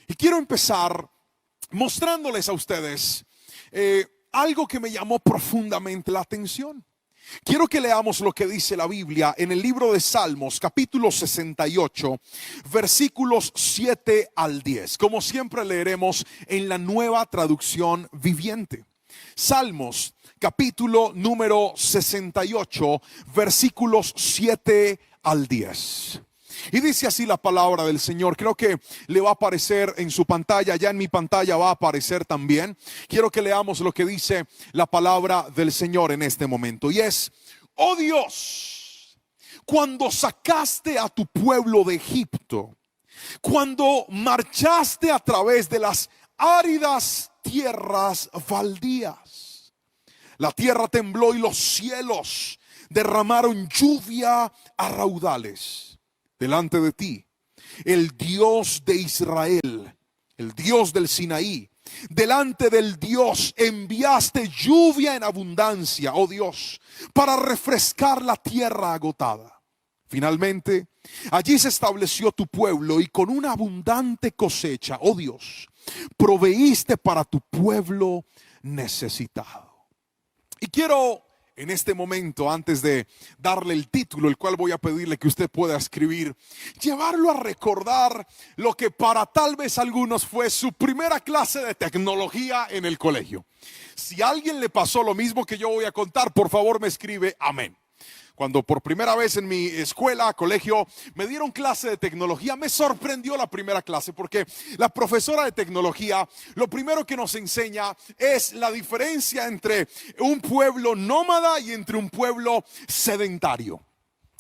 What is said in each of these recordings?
Y quiero empezar mostrándoles a ustedes algo que me llamó profundamente la atención. Quiero que leamos lo que dice la Biblia en el libro de Salmos, capítulo 68, versículos 7 al 10. Como siempre leeremos en la Nueva Traducción Viviente. Salmos, capítulo número 68, versículos 7 al 10. Y dice así la palabra del Señor. Creo que le va a aparecer en su pantalla, ya en mi pantalla va a aparecer también. Quiero que leamos lo que dice la palabra del Señor en este momento. Y es: oh Dios, cuando sacaste a tu pueblo de Egipto, cuando marchaste a través de las áridas tierras baldías, la tierra tembló y los cielos derramaron lluvia a raudales. Delante de ti, el Dios de Israel, el Dios del Sinaí, delante del Dios enviaste lluvia en abundancia, oh Dios, para refrescar la tierra agotada. Finalmente, allí se estableció tu pueblo y con una abundante cosecha, oh Dios, proveíste para tu pueblo necesitado. Y quiero en este momento, antes de darle el título, el cual voy a pedirle que usted pueda escribir, llevarlo a recordar lo que para tal vez algunos fue su primera clase de tecnología en el colegio. Si a alguien le pasó lo mismo que yo voy a contar, por favor me escribe amén. Cuando por primera vez en mi escuela, colegio, me dieron clase de tecnología, me sorprendió la primera clase porque la profesora de tecnología lo primero que nos enseña es la diferencia entre un pueblo nómada y entre un pueblo sedentario.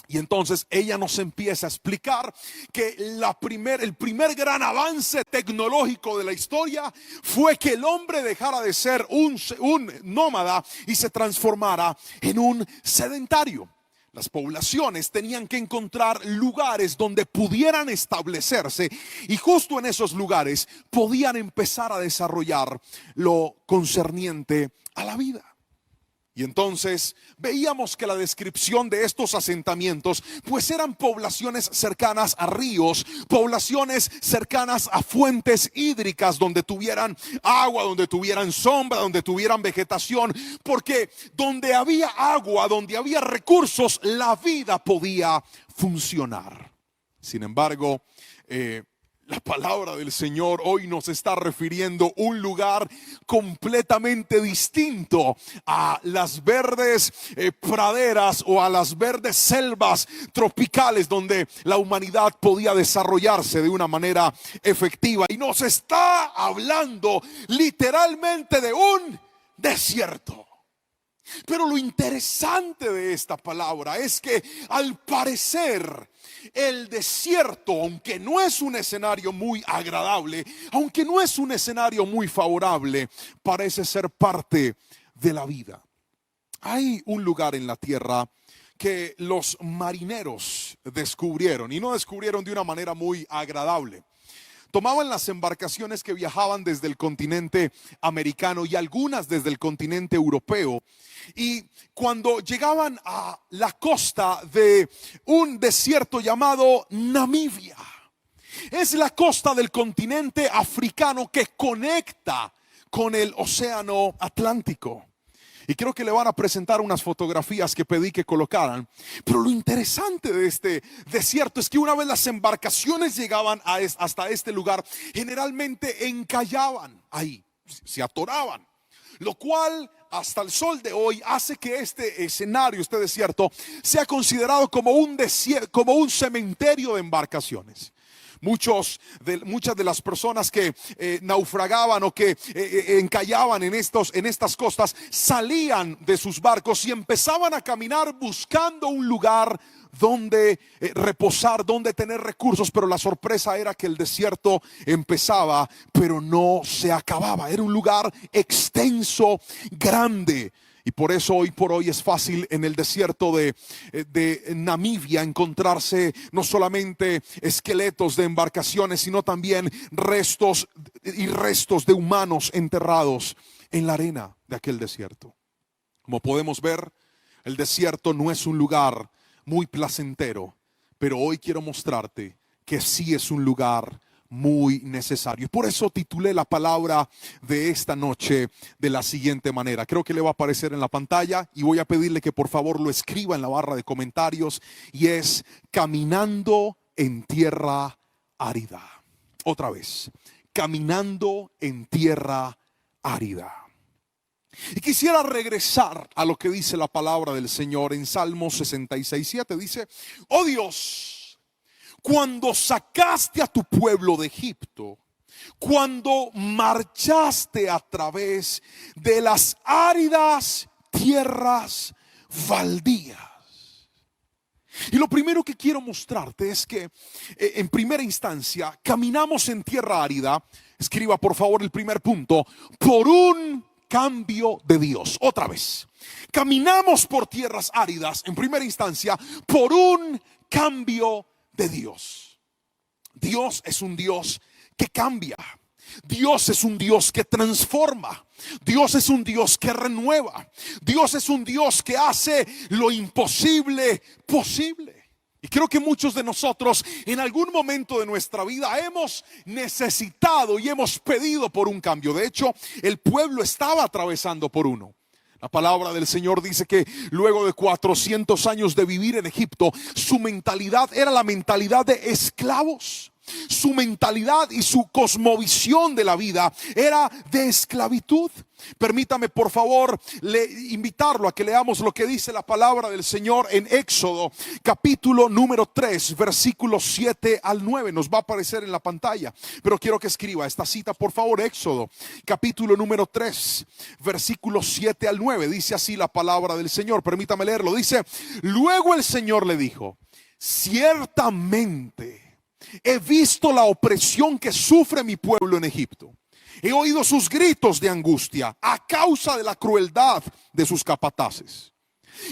Y entonces ella nos empieza a explicar que el primer gran avance tecnológico de la historia fue que el hombre dejara de ser un nómada y se transformara en un sedentario. Las poblaciones tenían que encontrar lugares donde pudieran establecerse y justo en esos lugares podían empezar a desarrollar lo concerniente a la vida. Y entonces veíamos que la descripción de estos asentamientos pues eran poblaciones cercanas a ríos, poblaciones cercanas a fuentes hídricas donde tuvieran agua, donde tuvieran sombra, donde tuvieran vegetación, porque donde había agua, donde había recursos, la vida podía funcionar. Sin embargo, la palabra del Señor hoy nos está refiriendo a un lugar completamente distinto a las verdes praderas o a las verdes selvas tropicales donde la humanidad podía desarrollarse de una manera efectiva. Y nos está hablando literalmente de un desierto. Pero lo interesante de esta palabra es que al parecer el desierto, aunque no es un escenario muy agradable, aunque no es un escenario muy favorable, parece ser parte de la vida. Hay un lugar en la tierra que los marineros descubrieron, y no descubrieron de una manera muy agradable. Tomaban las embarcaciones que viajaban desde el continente americano y algunas desde el continente europeo, y cuando llegaban a la costa de un desierto llamado Namibia, es la costa del continente africano que conecta con el océano Atlántico. Y creo que le van a presentar unas fotografías que pedí que colocaran. Pero lo interesante de este desierto es que una vez las embarcaciones llegaban hasta este lugar, generalmente encallaban ahí, se atoraban. Lo cual hasta el sol de hoy hace que este escenario, este desierto, sea considerado como un cementerio de embarcaciones. Muchas de las personas que naufragaban o que encallaban en estas costas salían de sus barcos y empezaban a caminar buscando un lugar donde reposar, donde tener recursos. Pero la sorpresa era que el desierto empezaba, pero no se acababa. Era un lugar extenso, grande. Y por eso hoy por hoy es fácil en el desierto de Namibia encontrarse no solamente esqueletos de embarcaciones, sino también restos de humanos enterrados en la arena de aquel desierto. Como podemos ver, el desierto no es un lugar muy placentero, pero hoy quiero mostrarte que sí es un lugar muy necesario. Por eso titulé la palabra de esta noche de la siguiente manera. Creo que le va a aparecer en la pantalla y voy a pedirle que por favor lo escriba en la barra de comentarios, y es: caminando en tierra árida. Otra vez, caminando en tierra árida. Y quisiera regresar a lo que dice la palabra del Señor en Salmos 66:7. Dice: oh Dios, cuando sacaste a tu pueblo de Egipto, cuando marchaste a través de las áridas tierras baldías. Y lo primero que quiero mostrarte es que en primera instancia caminamos en tierra árida. Escriba por favor el primer punto: por un cambio de Dios. Otra vez, caminamos por tierras áridas en primera instancia por un cambio de Dios. Dios es un Dios que cambia. Dios es un Dios que transforma. Dios es un Dios que renueva. Dios es un Dios que hace lo imposible posible. Y creo que muchos de nosotros en algún momento de nuestra vida hemos necesitado y hemos pedido por un cambio. De hecho, el pueblo estaba atravesando por uno. La palabra del Señor dice que luego de 400 años de vivir en Egipto, su mentalidad era la mentalidad de esclavos. Su mentalidad y su cosmovisión de la vida era de esclavitud. Permítame por favor invitarlo a que leamos lo que dice la palabra del Señor en Éxodo capítulo número 3 versículos 7 al 9. Nos va a aparecer en la pantalla, pero quiero que escriba esta cita por favor. Éxodo capítulo número 3 versículos 7 al 9. Dice así la palabra del Señor. Permítame leerlo. Dice: luego el Señor le dijo: ciertamente he visto la opresión que sufre mi pueblo en Egipto. He oído sus gritos de angustia a causa de la crueldad de sus capataces.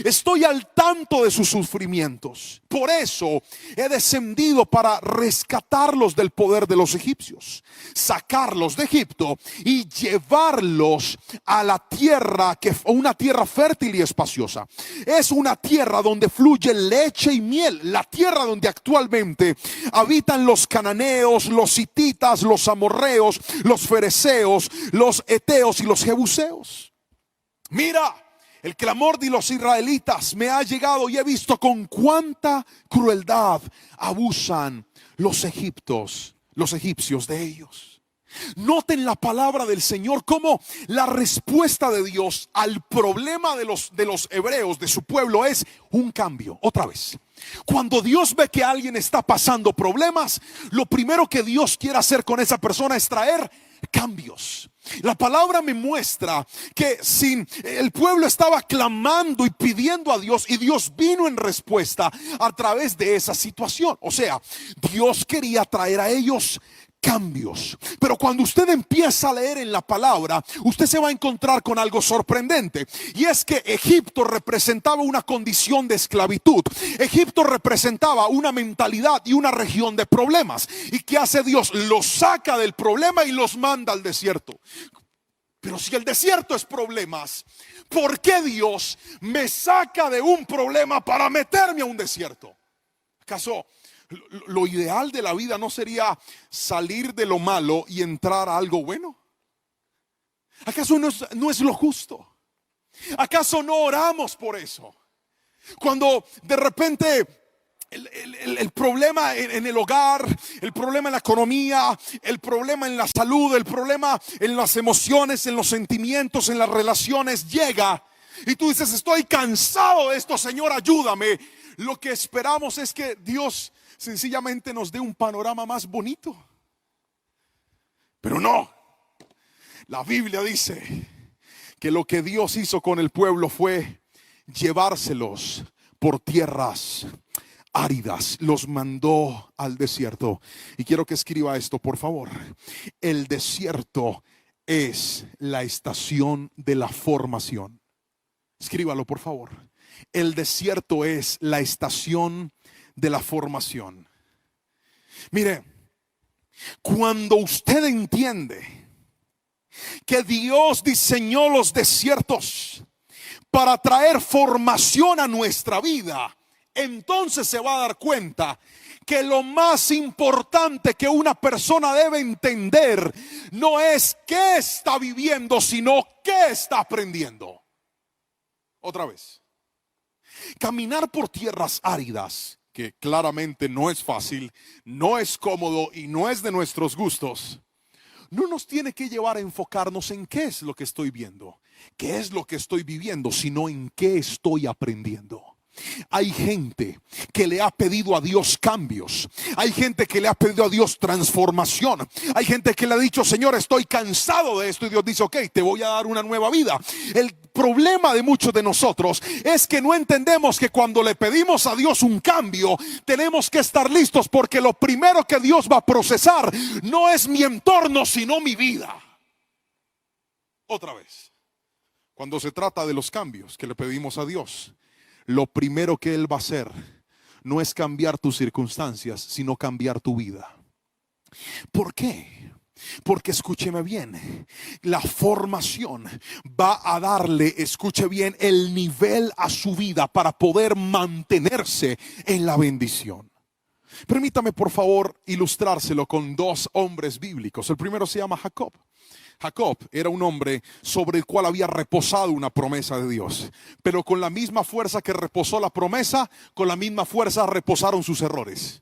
Estoy al tanto de sus sufrimientos. Por eso he descendido para rescatarlos del poder de los egipcios, sacarlos de Egipto y llevarlos a la tierra, una tierra fértil y espaciosa. Es una tierra donde fluye leche y miel. La tierra donde actualmente habitan los cananeos, los hititas, los amorreos, los fereceos, los heteos y los jebuseos. Mira, el clamor de los israelitas me ha llegado y he visto con cuánta crueldad abusan los egipcios de ellos. Noten la palabra del Señor como la respuesta de Dios al problema de los hebreos, de su pueblo, es un cambio. Otra vez, cuando Dios ve que alguien está pasando problemas, lo primero que Dios quiere hacer con esa persona es traer cambios. La palabra me muestra que el pueblo estaba clamando y pidiendo a Dios, y Dios vino en respuesta a través de esa situación. O sea, Dios quería traer a ellos cambios. Pero cuando usted empieza a leer en la palabra, usted se va a encontrar con algo sorprendente, y es que Egipto representaba una condición de esclavitud. Egipto representaba una mentalidad y una región de problemas. ¿Y qué hace Dios? Los saca del problema y los manda al desierto. Pero si el desierto es problemas, ¿por qué Dios me saca de un problema para meterme a un desierto? ¿Acaso lo ideal de la vida no sería salir de lo malo y entrar a algo bueno? ¿Acaso no es lo justo? ¿Acaso no oramos por eso? Cuando de repente el problema en el hogar, el problema en la economía, el problema en la salud, el problema en las emociones, en los sentimientos, en las relaciones llega, y tú dices: estoy cansado de esto, Señor, ayúdame. Lo que esperamos es que Dios sencillamente nos dé un panorama más bonito. Pero no, la Biblia dice que lo que Dios hizo con el pueblo fue llevárselos por tierras áridas. Los mandó al desierto. Y quiero que escriba esto por favor: el desierto es la estación de la formación. Escríbalo por favor. El desierto es la estación de la formación. Mire, cuando usted entiende que Dios diseñó los desiertos para traer formación a nuestra vida, entonces se va a dar cuenta que lo más importante que una persona debe entender no es qué está viviendo, sino qué está aprendiendo. Otra vez, caminar por tierras áridas, que claramente no es fácil, no es cómodo y no es de nuestros gustos, no nos tiene que llevar a enfocarnos en qué es lo que estoy viendo, qué es lo que estoy viviendo, sino en qué estoy aprendiendo. Hay gente que le ha pedido a Dios cambios. Hay gente que le ha pedido a Dios transformación. Hay gente que le ha dicho: Señor, estoy cansado de esto. Y Dios dice: ok, te voy a dar una nueva vida. El problema de muchos de nosotros es que no entendemos que cuando le pedimos a Dios un cambio, tenemos que estar listos, porque lo primero que Dios va a procesar no es mi entorno, sino mi vida. Otra vez, cuando se trata de los cambios que le pedimos a Dios, lo primero que Él va a hacer no es cambiar tus circunstancias, sino cambiar tu vida. ¿Por qué? Porque escúcheme bien, la formación va a darle, escuche bien, el nivel a su vida para poder mantenerse en la bendición. Permítame por favor ilustrárselo con dos hombres bíblicos. El primero se llama Jacob. Jacob era un hombre sobre el cual había reposado una promesa de Dios, pero con la misma fuerza que reposó la promesa, con la misma fuerza reposaron sus errores.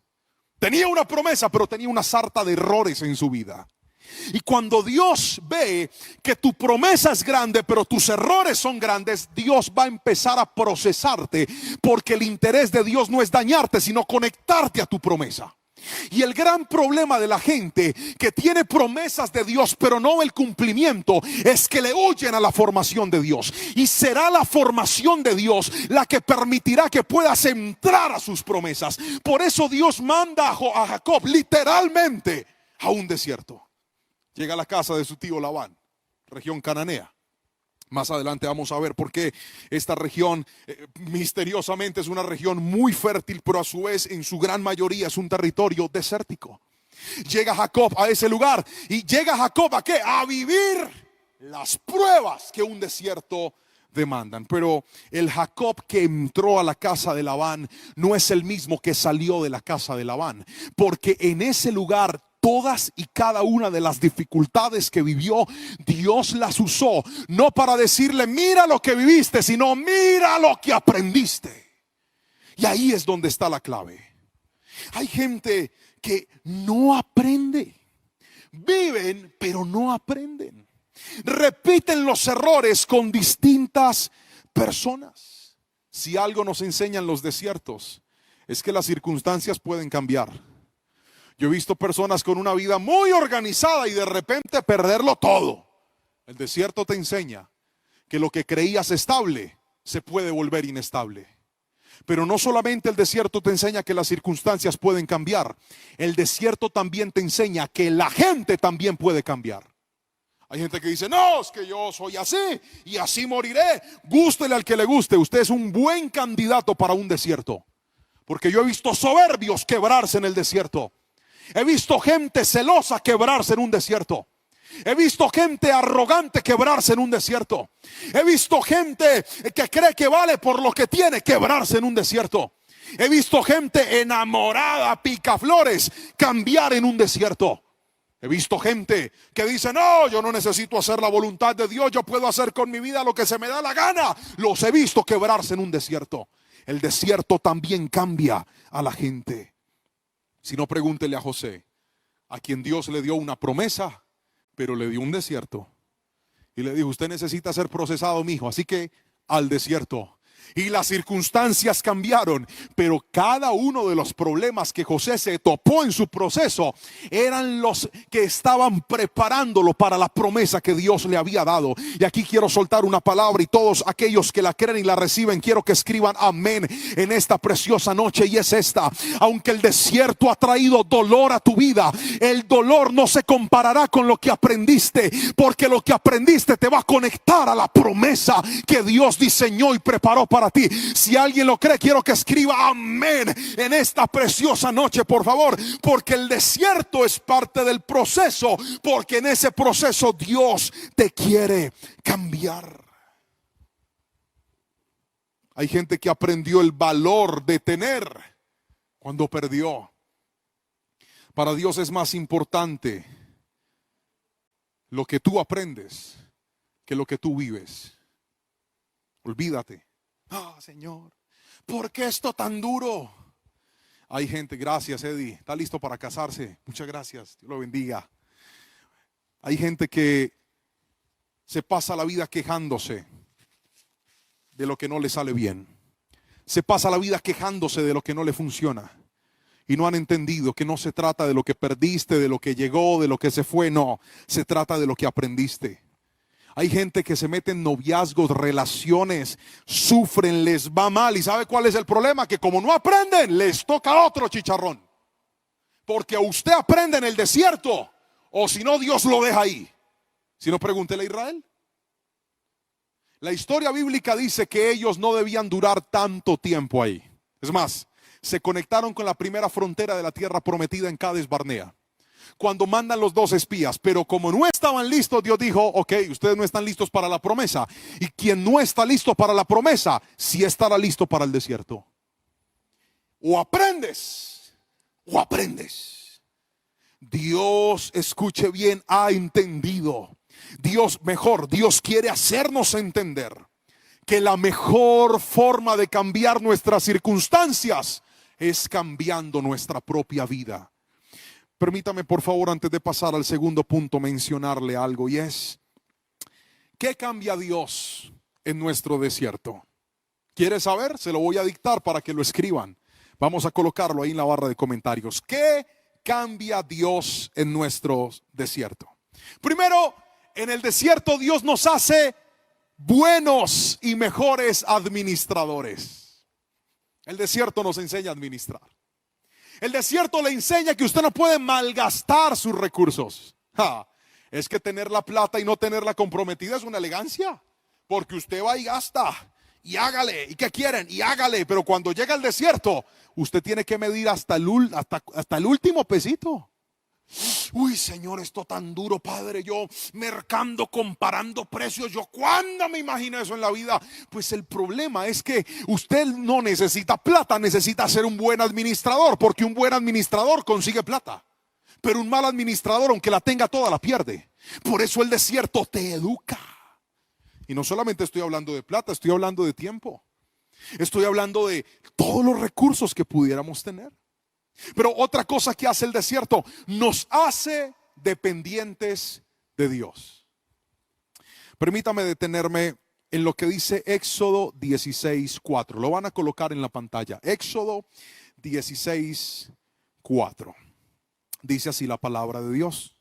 Tenía una promesa, pero tenía una sarta de errores en su vida. Y cuando Dios ve que tu promesa es grande, pero tus errores son grandes, Dios va a empezar a procesarte, porque el interés de Dios no es dañarte, sino conectarte a tu promesa. Y el gran problema de la gente que tiene promesas de Dios pero no el cumplimiento es que le huyen a la formación de Dios. Y será la formación de Dios la que permitirá que puedas entrar a sus promesas. Por eso Dios manda a Jacob literalmente a un desierto. Llega a la casa de su tío Labán, región cananea. Más adelante vamos a ver por qué esta región misteriosamente es una región muy fértil, pero a su vez en su gran mayoría es un territorio desértico. Llega Jacob a ese lugar, y llega Jacob ¿a qué? A vivir las pruebas que un desierto demandan. Pero el Jacob que entró a la casa de Labán no es el mismo que salió de la casa de Labán, porque en ese lugar todas y cada una de las dificultades que vivió, Dios las usó no para decirle: mira lo que viviste, sino mira lo que aprendiste. Y ahí es donde está la clave. Hay gente que no aprende. Viven, pero no aprenden. Repiten los errores con distintas personas. Si algo nos enseñan los desiertos, es que las circunstancias pueden cambiar. Yo he visto personas con una vida muy organizada y de repente perderlo todo. El desierto te enseña que lo que creías estable se puede volver inestable. Pero no solamente el desierto te enseña que las circunstancias pueden cambiar, el desierto también te enseña que la gente también puede cambiar. Hay gente que dice: no, es que yo soy así y así moriré. Gústele al que le guste, usted es un buen candidato para un desierto. Porque yo he visto soberbios quebrarse en el desierto. He visto gente celosa quebrarse en un desierto. He visto gente arrogante quebrarse en un desierto. He visto gente que cree que vale por lo que tiene quebrarse en un desierto. He visto gente enamorada, picaflores, cambiar en un desierto. He visto gente que dice: no, yo no necesito hacer la voluntad de Dios, yo puedo hacer con mi vida lo que se me da la gana. Los he visto quebrarse en un desierto. El desierto también cambia a la gente. Si no, pregúntele a José, a quien Dios le dio una promesa, pero le dio un desierto. Y le dijo: usted necesita ser procesado, mi hijo, así que al desierto. Y las circunstancias cambiaron, pero cada uno de los problemas que José se topó en su proceso eran los que estaban preparándolo para la promesa que Dios le había dado. Y aquí quiero soltar una palabra, y todos aquellos que la creen y la reciben, quiero que escriban amén en esta preciosa noche, y es esta: aunque el desierto ha traído dolor a tu vida, el dolor no se comparará con lo que aprendiste, porque lo que aprendiste te va a conectar a la promesa que Dios diseñó y preparó para ti. Si alguien lo cree, quiero que escriba amén en esta preciosa noche, por favor, porque el desierto es parte del proceso, porque en ese proceso Dios te quiere cambiar. Hay gente que aprendió el valor de tener cuando perdió. Para Dios es más importante lo que tú aprendes que lo que tú vives. Olvídate. Ah, Señor, ¿por qué esto tan duro? Hay gente, gracias Eddie, está listo para casarse. Muchas gracias, Dios lo bendiga. Hay gente que se pasa la vida quejándose de lo que no le sale bien. Se pasa la vida quejándose de lo que no le funciona. Y no han entendido que no se trata de lo que perdiste, de lo que llegó, de lo que se fue. No, se trata de lo que aprendiste. Hay gente que se mete en noviazgos, relaciones, sufren, les va mal. ¿Y sabe cuál es el problema? Que como no aprenden, les toca otro chicharrón. Porque usted aprende en el desierto, o si no, Dios lo deja ahí. Si no, pregúntele a Israel. La historia bíblica dice que ellos no debían durar tanto tiempo ahí. Es más, se conectaron con la primera frontera de la tierra prometida en Cades Barnea, cuando mandan los 2 espías. Pero como no estaban listos, Dios dijo: ok, ustedes no están listos para la promesa. Y quien no está listo para la promesa, sí estará listo para el desierto. O aprendes, o aprendes. Dios, escuche bien, ha entendido. Dios quiere hacernos entender que la mejor forma de cambiar nuestras circunstancias es cambiando nuestra propia vida. Permítame, por favor, antes de pasar al segundo punto, mencionarle algo, y es: ¿qué cambia Dios en nuestro desierto? ¿Quiere saber? Se lo voy a dictar para que lo escriban. Vamos a colocarlo ahí en la barra de comentarios. ¿Qué cambia Dios en nuestro desierto? Primero, en el desierto Dios nos hace buenos y mejores administradores. El desierto nos enseña a administrar. El desierto le enseña que usted no puede malgastar sus recursos. Es que tener la plata y no tenerla comprometida es una elegancia, porque usted va y gasta y hágale, y qué quieren, y hágale. Pero cuando llega al desierto, usted tiene que medir hasta el último pesito. Uy, Señor, esto tan duro, Padre. Yo mercando, comparando precios. Yo, ¿cuándo me imaginé eso en la vida? Pues el problema es que usted no necesita plata, necesita ser un buen administrador, porque un buen administrador consigue plata, pero un mal administrador, aunque la tenga toda, la pierde. Por eso el desierto te educa. Y no solamente estoy hablando de plata, estoy hablando de tiempo. Estoy hablando de todos los recursos que pudiéramos tener. Pero otra cosa que hace el desierto, nos hace dependientes de Dios. Permítame detenerme en lo que dice Éxodo 16:4. Lo van a colocar en la pantalla. Éxodo 16:4. Dice así la palabra de Dios: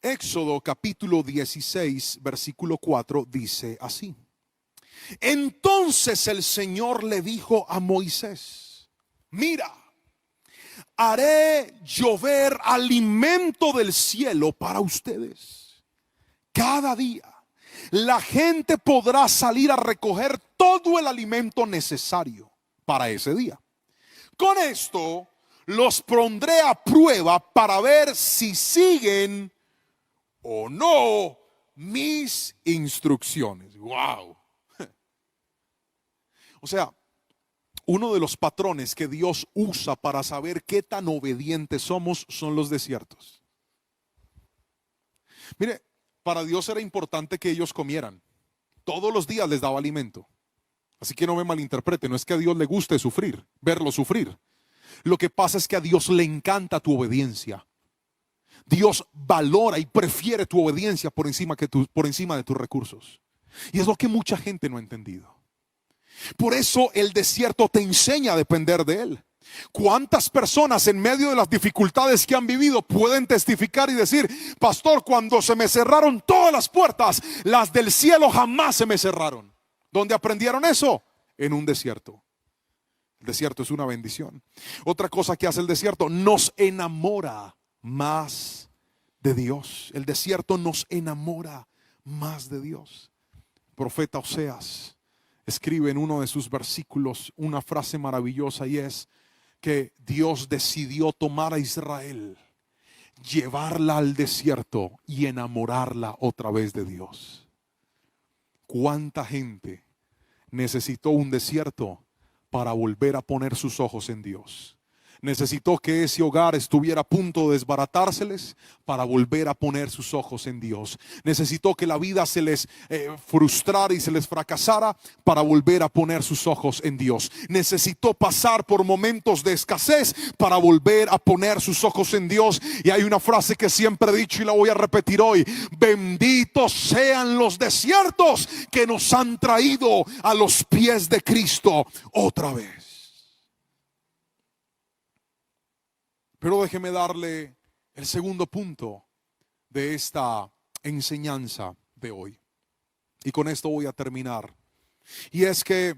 Éxodo capítulo 16, versículo 4 dice así: entonces el Señor le dijo a Moisés: mira, haré llover alimento del cielo para ustedes. Cada día la gente podrá salir a recoger todo el alimento necesario para ese día. Con esto los pondré a prueba para ver si siguen o no mis instrucciones. Wow. O sea, uno de los patrones que Dios usa para saber qué tan obedientes somos son los desiertos. Mire, para Dios era importante que ellos comieran. Todos los días les daba alimento. Así que no me malinterprete, no es que a Dios le guste sufrir, verlo sufrir. Lo que pasa es que a Dios le encanta tu obediencia. Dios valora y prefiere tu obediencia por encima de tus recursos. Y es lo que mucha gente no ha entendido. Por eso el desierto te enseña a depender de Él. ¿Cuántas personas en medio de las dificultades que han vivido pueden testificar y decir: pastor, cuando se me cerraron todas las puertas, las del cielo jamás se me cerraron? ¿Dónde aprendieron eso? En un desierto. El desierto es una bendición. Otra cosa que hace el desierto, nos enamora más de Dios. El desierto nos enamora más de Dios. Profeta Oseas escribe en uno de sus versículos una frase maravillosa, y es que Dios decidió tomar a Israel, llevarla al desierto y enamorarla otra vez de Dios. ¿Cuánta gente necesitó un desierto para volver a poner sus ojos en Dios. Necesitó que ese hogar estuviera a punto de desbaratárseles para volver a poner sus ojos en Dios. Necesitó que la vida se les frustrara y se les fracasara para volver a poner sus ojos en Dios. Necesitó pasar por momentos de escasez para volver a poner sus ojos en Dios. Y hay una frase que siempre he dicho y la voy a repetir hoy: benditos sean los desiertos que nos han traído a los pies de Cristo otra vez. Pero déjeme darle el segundo punto de esta enseñanza de hoy. Y con esto voy a terminar. Y es que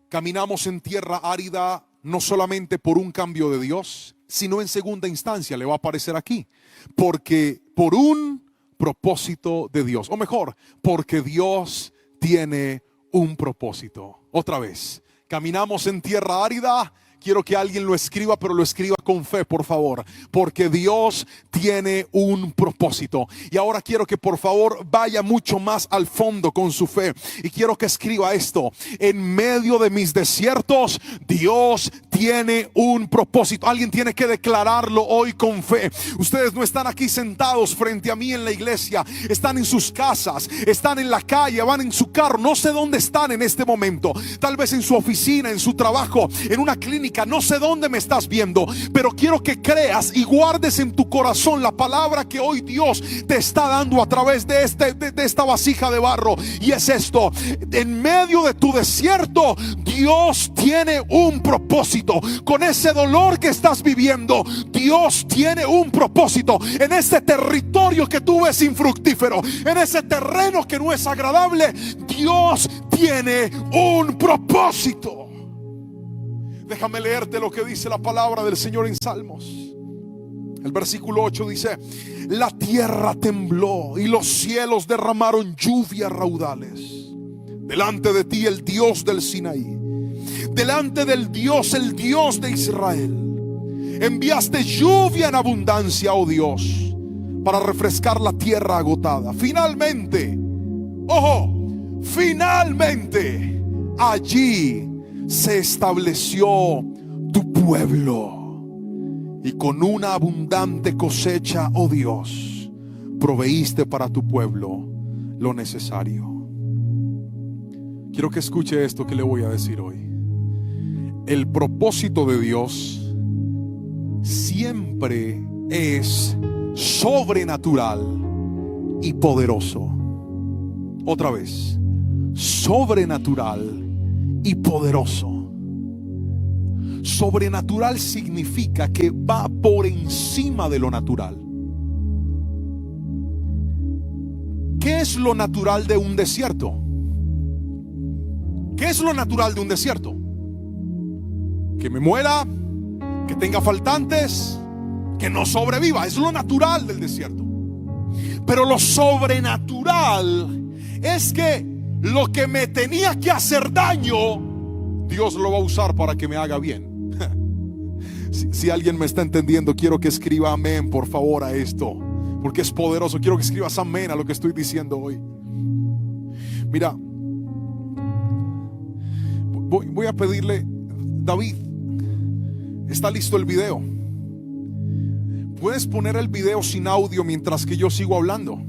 caminamos en tierra árida no solamente por un cambio de Dios, sino en segunda instancia, le va a aparecer aquí, porque por un propósito de Dios. O mejor, porque Dios tiene un propósito. Otra vez, caminamos en tierra árida. Quiero que alguien lo escriba, pero lo escriba con fe, por favor, porque Dios tiene un propósito. Y ahora quiero que por favor vaya mucho más al fondo con su fe. Y quiero que escriba esto: en medio de mis desiertos, Dios tiene un propósito. Alguien tiene que declararlo hoy con fe. Ustedes no están aquí sentados frente a mí en la iglesia, están en sus casas, están en la calle, van en su carro. No sé dónde están en este momento. Tal vez en su oficina, en su trabajo, en una clínica. No sé dónde me estás viendo, pero quiero que creas y guardes en tu corazón la palabra que hoy Dios te está dando a través de esta vasija de barro. Y es esto: en medio de tu desierto, Dios tiene un propósito. Con ese dolor que estás viviendo, Dios tiene un propósito. En ese territorio que tú ves infructífero, en ese terreno que no es agradable, Dios tiene un propósito. Déjame leerte lo que dice la palabra del Señor en Salmos. El versículo 8 dice: la tierra tembló y los cielos derramaron lluvia a raudales. Delante de ti el Dios del Sinaí, delante del Dios, el Dios de Israel, enviaste lluvia en abundancia, oh Dios, para refrescar la tierra agotada. Finalmente, ojo, finalmente allí se estableció tu pueblo, y con una abundante cosecha, oh Dios, proveíste para tu pueblo lo necesario. Quiero que escuche esto que le voy a decir hoy. El propósito de Dios siempre es sobrenatural y poderoso. Otra vez, sobrenatural y poderoso. Sobrenatural significa que va por encima de lo natural. ¿Qué es lo natural de un desierto? ¿Qué es lo natural de un desierto? Que me muera, que tenga faltantes, que no sobreviva. Es lo natural del desierto. Pero lo sobrenatural es que lo que me tenía que hacer daño, Dios lo va a usar para que me haga bien. Si alguien me está entendiendo, quiero que escriba amén, por favor, a esto, porque es poderoso. Quiero que escribas amén a lo que estoy diciendo hoy. Mira, voy a pedirle, David, ¿está listo el video? ¿Puedes poner el video sin audio mientras que yo sigo hablando?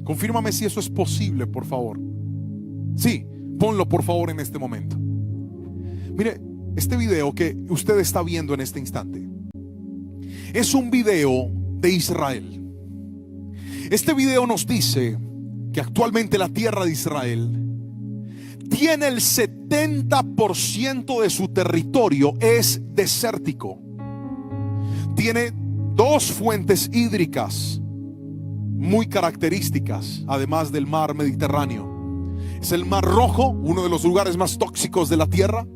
Confírmame si eso es posible, por favor. Sí, ponlo por favor en este momento. Mire, este video que usted está viendo en este instante es un video de Israel. Este video nos dice que actualmente la tierra de Israel tiene el 70% de su territorio es desértico. Tiene dos fuentes hídricas muy características, además del mar Mediterráneo. Es el Mar Rojo, uno de los lugares más tóxicos de la tierra.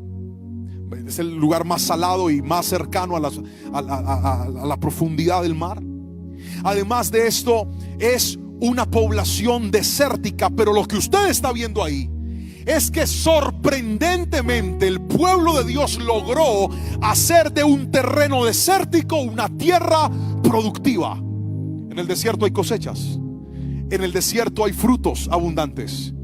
Es el lugar más salado y más cercano a la profundidad del mar. Además de esto, es una población desértica. Pero lo que usted está viendo ahí es que sorprendentemente el pueblo de Dios logró hacer de un terreno desértico una tierra productiva. En el desierto hay cosechas, en el desierto hay frutos abundantes,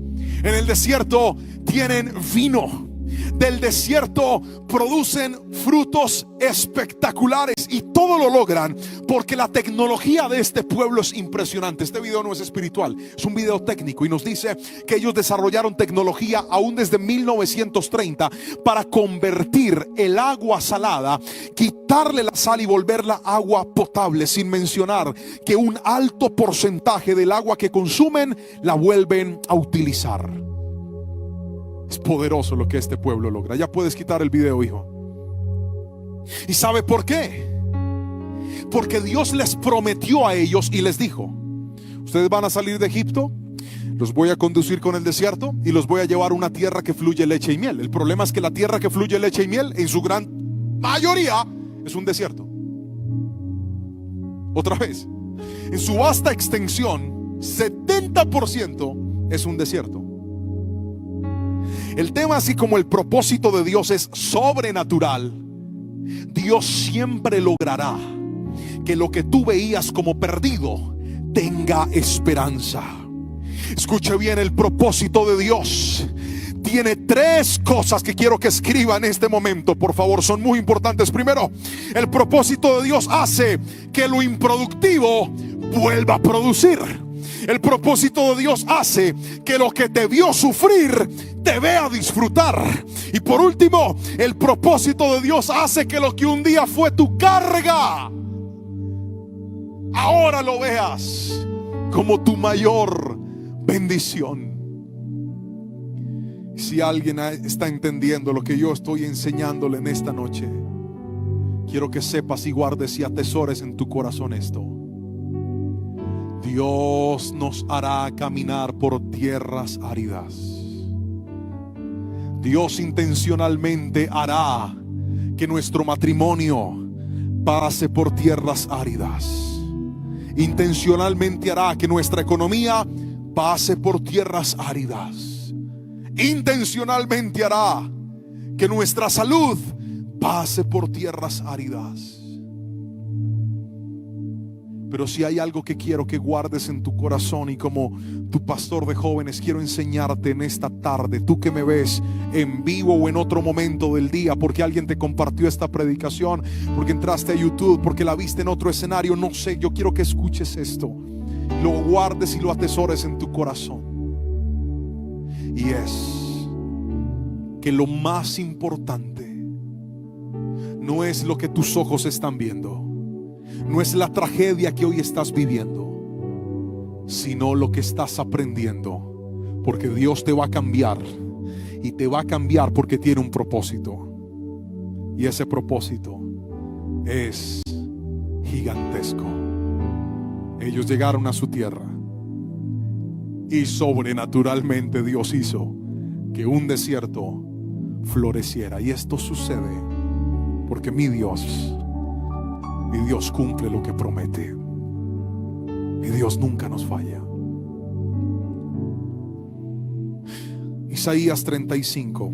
En el desierto tienen vino. Del desierto producen frutos espectaculares y todo lo logran porque la tecnología de este pueblo es impresionante. Este video no es espiritual, es un video técnico y nos dice que ellos desarrollaron tecnología aún desde 1930 para convertir el agua salada, quitarle la sal y volverla agua potable, sin mencionar que un alto porcentaje del agua que consumen la vuelven a utilizar. Es poderoso lo que este pueblo logra. Ya puedes quitar el video, hijo. ¿Y sabe por qué? Porque Dios les prometió a ellos y les dijo: ustedes van a salir de Egipto, los voy a conducir con el desierto y los voy a llevar a una tierra que fluye leche y miel. El problema es que la tierra que fluye leche y miel, en su gran mayoría, es un desierto. Otra vez, en su vasta extensión, 70% es un desierto. El tema, así como el propósito de Dios es sobrenatural, Dios siempre logrará que lo que tú veías como perdido tenga esperanza. Escuche bien, el propósito de Dios tiene tres cosas que quiero que escriba en este momento, por favor, son muy importantes. Primero, el propósito de Dios hace que lo improductivo vuelva a producir. El propósito de Dios hace que lo que te vio sufrir te vea disfrutar. Y por último, el propósito de Dios hace que lo que un día fue tu carga, ahora lo veas como tu mayor bendición. Si alguien está entendiendo lo que yo estoy enseñándole en esta noche, quiero que sepas y guardes y atesores en tu corazón esto: Dios nos hará caminar por tierras áridas. Dios intencionalmente hará que nuestro matrimonio pase por tierras áridas. Intencionalmente hará que nuestra economía pase por tierras áridas. Intencionalmente hará que nuestra salud pase por tierras áridas. Pero si hay algo que quiero que guardes en tu corazón, y como tu pastor de jóvenes quiero enseñarte en esta tarde, tú que me ves en vivo o en otro momento del día, porque alguien te compartió esta predicación, porque entraste a YouTube, porque la viste en otro escenario, no sé, yo quiero que escuches esto, lo guardes y lo atesores en tu corazón. Y es que lo más importante no es lo que tus ojos están viendo, no es la tragedia que hoy estás viviendo, sino lo que estás aprendiendo, porque Dios te va a cambiar, y te va a cambiar porque tiene un propósito, y ese propósito es gigantesco. Ellos llegaron a su tierra y sobrenaturalmente Dios hizo que un desierto floreciera, y esto sucede porque mi Dios cumple lo que promete. Mi Dios nunca nos falla. Isaías 35,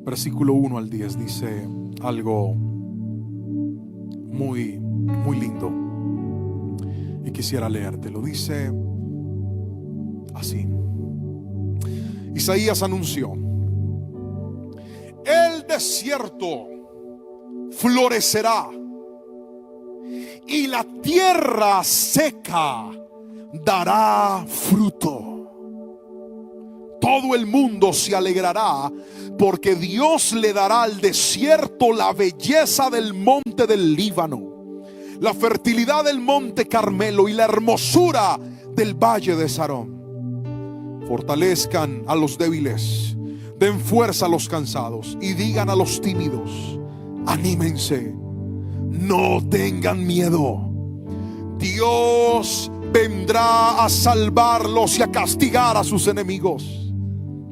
versículo 1 al 10 dice algo muy, muy lindo, y quisiera leértelo. Dice así: Isaías anunció: el desierto florecerá y la tierra seca dará fruto. Todo el mundo se alegrará, porque Dios le dará al desierto la belleza del monte del Líbano, la fertilidad del monte Carmelo y la hermosura del valle de Sarón. Fortalezcan a los débiles, den fuerza a los cansados y digan a los tímidos: anímense, no tengan miedo. Dios vendrá a salvarlos y a castigar a sus enemigos.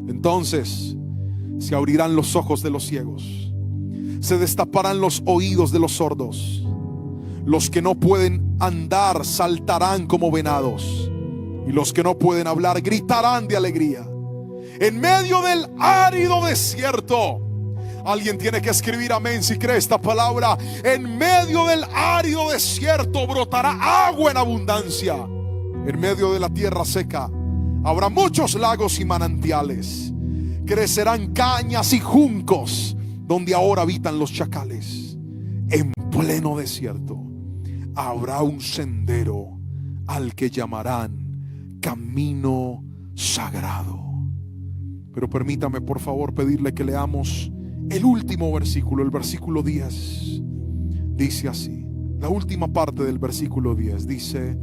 Entonces se abrirán los ojos de los ciegos, se destaparán los oídos de los sordos. Los que no pueden andar saltarán como venados, y los que no pueden hablar gritarán de alegría. En medio del árido desierto, alguien tiene que escribir amén si cree esta palabra. En medio del árido desierto brotará agua en abundancia. En medio de la tierra seca Habrá muchos lagos y manantiales. Crecerán cañas y juncos donde ahora habitan los chacales. En pleno desierto habrá un sendero al que llamarán camino sagrado. Pero permítame por favor pedirle que leamos el último versículo, el versículo 10. Dice así, la última parte del versículo 10 dice: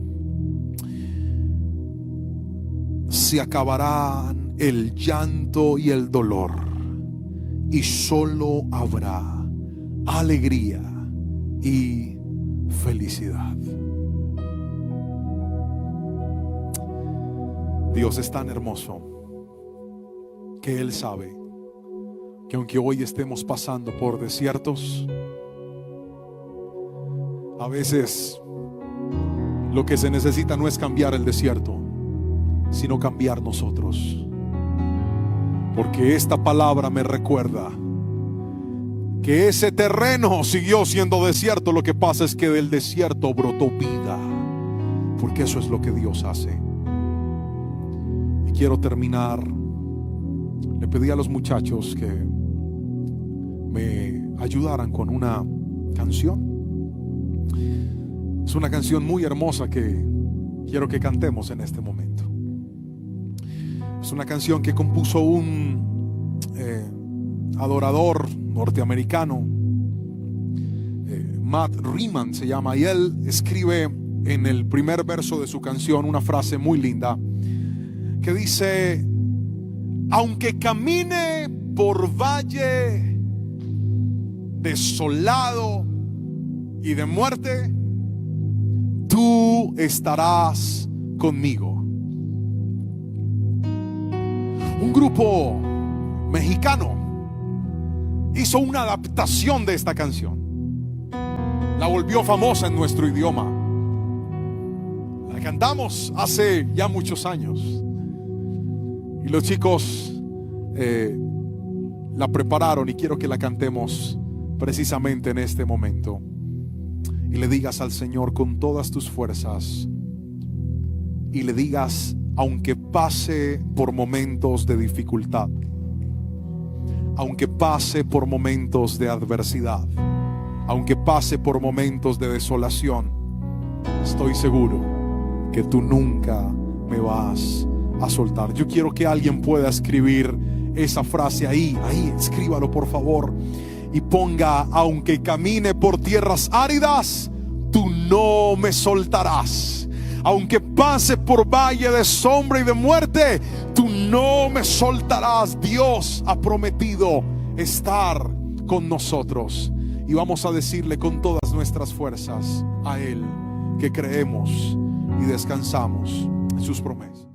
se acabarán el llanto y el dolor, y solo habrá alegría y felicidad. Dios es tan hermoso que Él sabe que aunque hoy estemos pasando por desiertos, a veces lo que se necesita no es cambiar el desierto, sino cambiar nosotros. Porque esta palabra me recuerda que ese terreno siguió siendo desierto. Lo que pasa es que del desierto brotó vida, porque eso es lo que Dios hace. Y quiero terminar. Le pedí a los muchachos que me ayudaran con una canción. Es una canción muy hermosa que quiero que cantemos en este momento. Es una canción que compuso un adorador norteamericano, Matt Riemann se llama, y él escribe en el primer verso de su canción una frase muy linda que dice: aunque camine por valle desolado y de muerte, tú estarás conmigo. Un grupo mexicano hizo una adaptación de esta canción. La volvió famosa en nuestro idioma. La cantamos hace ya muchos años. Y los chicos la prepararon y quiero que la cantemos precisamente en este momento. Y le digas al Señor con todas tus fuerzas. Y le digas: aunque pase por momentos de dificultad, aunque pase por momentos de adversidad, aunque pase por momentos de desolación, estoy seguro que tú nunca me vas a soltar. Yo quiero que alguien pueda escribir esa frase ahí, escríbalo por favor, y ponga: aunque camine por tierras áridas, tú no me soltarás. Aunque pase por valle de sombra y de muerte, tú no me soltarás. Dios ha prometido estar con nosotros. Y vamos a decirle con todas nuestras fuerzas a Él que creemos y descansamos en sus promesas.